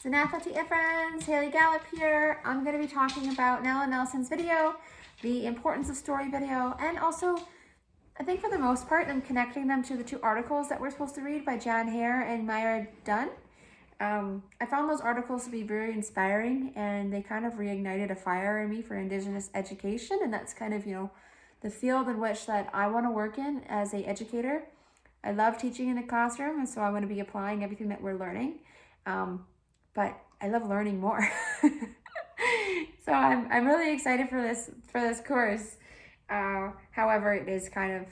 Zanatha friends, Haley Gallup here. I'm going to be talking about Nella Nelson's video, the importance of story video, and also, I think for the most part, I'm connecting them to the two articles that we're supposed to read by Jan Hare and Myra Dunn. I found those articles to be very inspiring, and they kind of reignited a fire in me for Indigenous education, and that's kind of, the field in which that I want to work in as an educator. I love teaching in a classroom, and so I want to be applying everything that we're learning. But I love learning more. So I'm really excited for this course. However, it is kind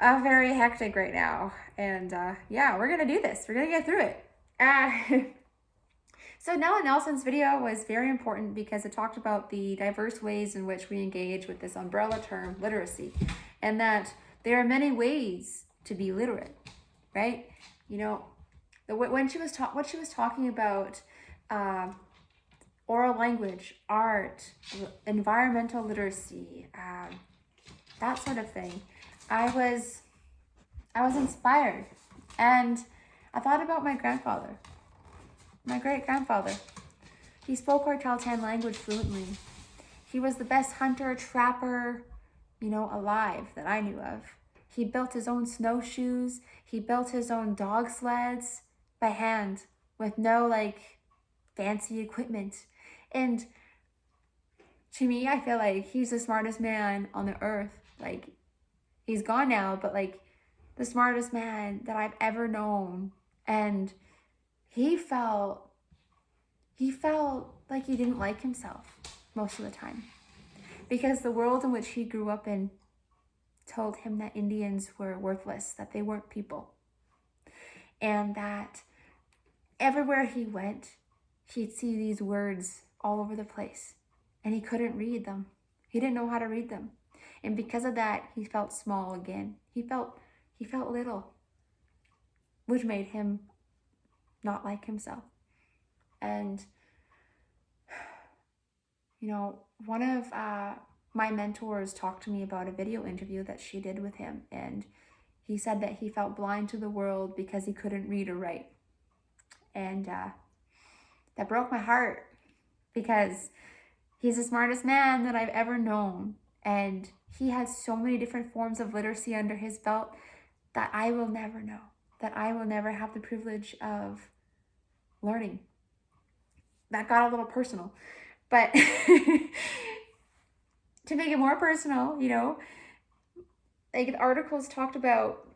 of very hectic right now. And yeah, we're going to do this. We're going to get through it. So Nella Nelson's video was very important because it talked about the diverse ways in which we engage with this umbrella term, literacy, and that there are many ways to be literate, right? When she was what she was talking about, oral language, art, environmental literacy, that sort of thing, I was inspired, and I thought about my grandfather, my great-grandfather. He spoke our Tahltan language fluently. He was the best hunter, trapper, alive that I knew of. He built his own snowshoes. He built his own dog sleds by hand with no fancy equipment. And to me, I feel like he's the smartest man on the earth. He's gone now, but the smartest man that I've ever known. And he felt like he didn't like himself most of the time, because the world in which he grew up in told him that Indians were worthless, that they weren't people, and that everywhere he went, he'd see these words all over the place, and he couldn't read them. He didn't know how to read them. And because of that, he felt small again. He felt little, which made him not like himself. And, one of my mentors talked to me about a video interview that she did with him, and he said that he felt blind to the world because he couldn't read or write. And that broke my heart, because he's the smartest man that I've ever known, and he has so many different forms of literacy under his belt that I will never know, that I will never have the privilege of learning. That got a little personal, but to make it more personal, the articles talked about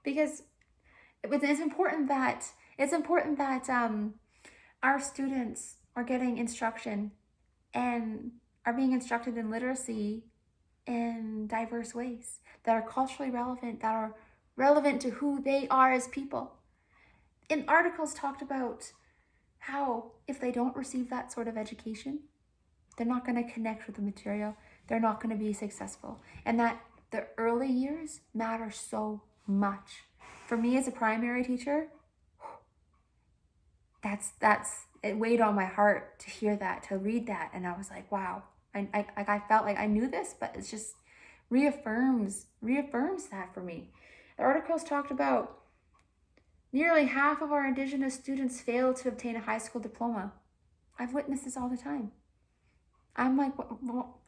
because it's important that our students are getting instruction and are being instructed in literacy in diverse ways that are culturally relevant, that are relevant to who they are as people. And articles talked about how if they don't receive that sort of education, they're not going to connect with the material, they're not going to be successful, and that the early years matter so much. For me as a primary teacher, it weighed on my heart to hear that, to read that, and I was like, wow. I felt like I knew this, but it's just reaffirms that for me. The articles talked about nearly half of our Indigenous students fail to obtain a high school diploma. I've witnessed this all the time. I'm like,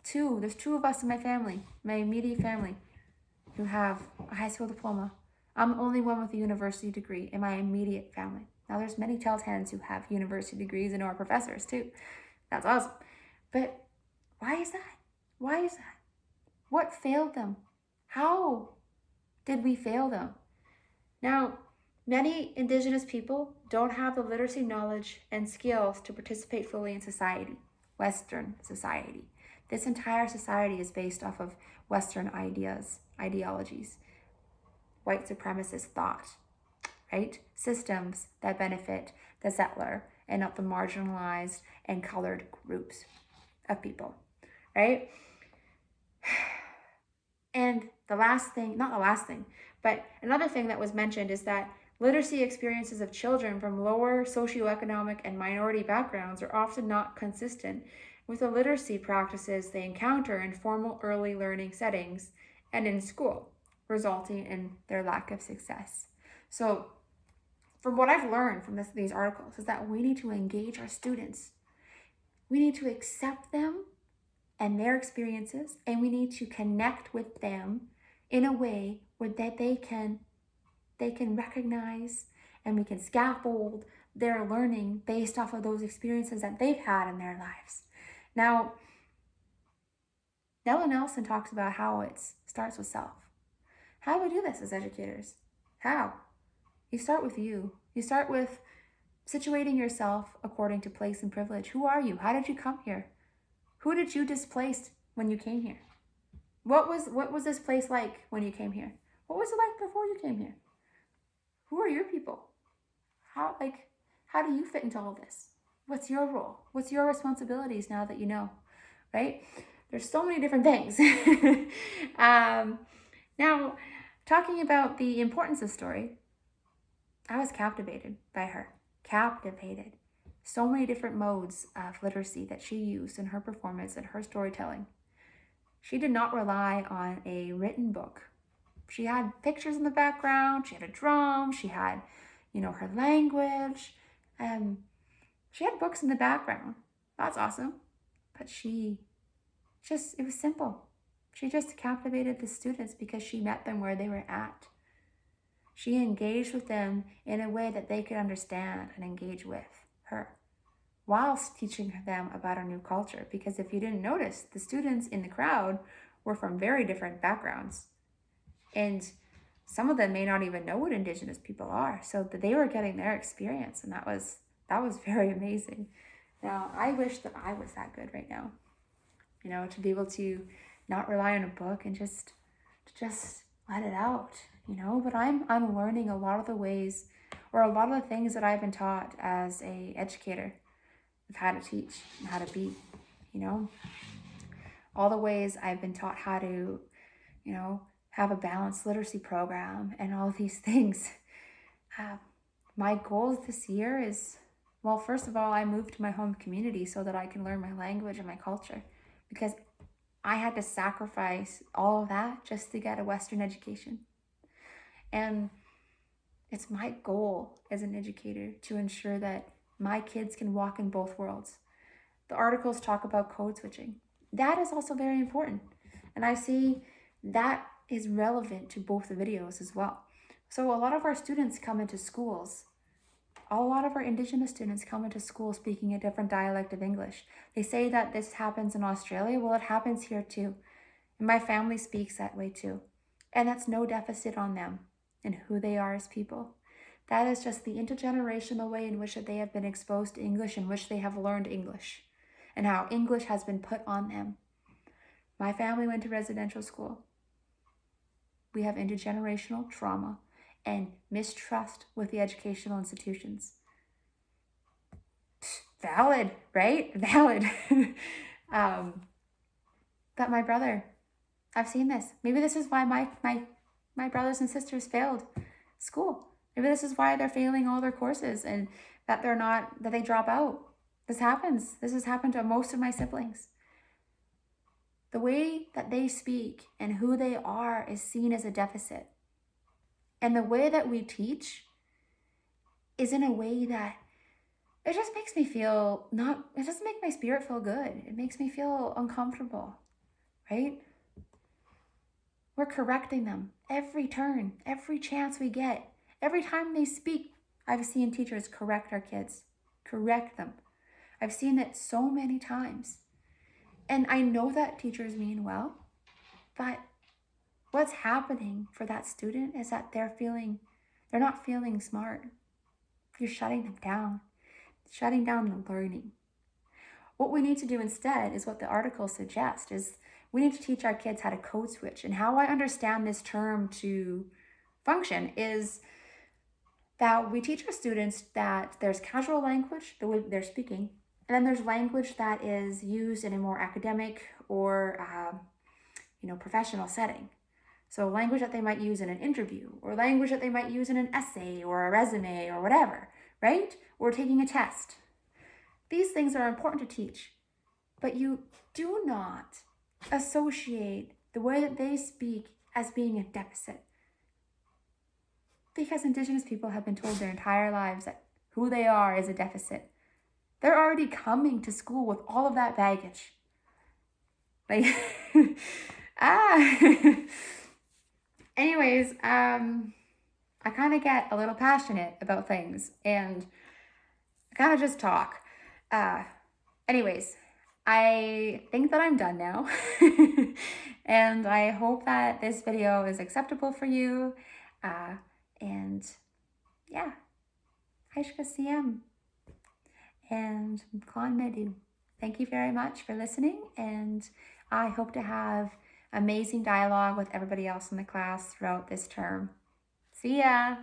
there's two of us in my family, my immediate family, who have a high school diploma. I'm the only one with a university degree in my immediate family. Now there's many Tahltans who have university degrees and are professors too. That's awesome. But why is that? Why is that? What failed them? How did we fail them? Now, many Indigenous people don't have the literacy knowledge and skills to participate fully in society, Western society. This entire society is based off of Western ideologies, white supremacist thought, right? Systems that benefit the settler and not the marginalized and colored groups of people, right? And another thing that was mentioned is that literacy experiences of children from lower socioeconomic and minority backgrounds are often not consistent with the literacy practices they encounter in formal early learning settings and in school, resulting in their lack of success. So from what I've learned from these articles is that we need to engage our students. We need to accept them and their experiences, and we need to connect with them in a way where that they can recognize, and we can scaffold their learning based off of those experiences that they've had in their lives. Now, Nella Nelson talks about how it starts with self. How do we do this as educators? How? You start with you. You start with situating yourself according to place and privilege. Who are you? How did you come here? Who did you displace when you came here? What was this place like when you came here? What was it like before you came here? Who are your people? How do you fit into all this? What's your role? What's your responsibilities now that you know, right? There's so many different things. Now, talking about the importance of story, I was captivated by her. Captivated. So many different modes of literacy that she used in her performance and her storytelling. She did not rely on a written book. She had pictures in the background, she had a drum, she had, her language. She had books in the background. That's awesome. But it was simple. She just captivated the students because she met them where they were at. She engaged with them in a way that they could understand and engage with her, whilst teaching them about a new culture. Because if you didn't notice, the students in the crowd were from very different backgrounds. And some of them may not even know what Indigenous people are. So that they were getting their experience, and that was very amazing. Now, I wish that I was that good right now. To be able to not rely on a book and just let it out, But I'm learning a lot of the ways, or a lot of the things that I've been taught as a educator of how to teach and how to be, all the ways I've been taught how to, have a balanced literacy program and all these things. My goals this year is, well, first of all, I moved to my home community so that I can learn my language and my culture, because I had to sacrifice all of that just to get a Western education. And it's my goal as an educator to ensure that my kids can walk in both worlds. The articles talk about code switching. That is also very important. And I see that is relevant to both the videos as well. So a lot of our students come into schools, a lot of our Indigenous students come into school speaking a different dialect of English. They say that this happens in Australia. Well, it happens here too. And my family speaks that way too. And that's no deficit on them and who they are as people. That is just the intergenerational way in which they have been exposed to English, in which they have learned English, and how English has been put on them. My family went to residential school. We have intergenerational trauma and mistrust with the educational institutions. Valid, right? Valid. But my brother, I've seen this. Maybe this is why my brothers and sisters failed school. Maybe this is why they're failing all their courses and that they drop out. This happens. This has happened to most of my siblings. The way that they speak and who they are is seen as a deficit. And the way that we teach is in a way that it just makes me feel it doesn't make my spirit feel good. It makes me feel uncomfortable, right? We're correcting them every turn, every chance we get. Every time they speak, I've seen teachers correct our kids, correct them. I've seen it so many times. And I know that teachers mean well, but what's happening for that student is that they're not feeling smart. You're shutting them down, shutting down the learning. What we need to do instead is what the article suggests, is we need to teach our kids how to code switch. And how I understand this term to function is that we teach our students that there's casual language, the way they're speaking, and then there's language that is used in a more academic or professional setting. So language that they might use in an interview, or language that they might use in an essay or a resume or whatever, right? Or taking a test. These things are important to teach, but you do not associate the way that they speak as being a deficit. Because Indigenous people have been told their entire lives that who they are is a deficit. They're already coming to school with all of that baggage. Like, anyways, I kind of get a little passionate about things and I kind of just talk. Anyways, I think that I'm done now. And I hope that this video is acceptable for you. And yeah, Haishka and Klan Medu. Thank you very much for listening, and I hope to have amazing dialogue with everybody else in the class throughout this term. See ya!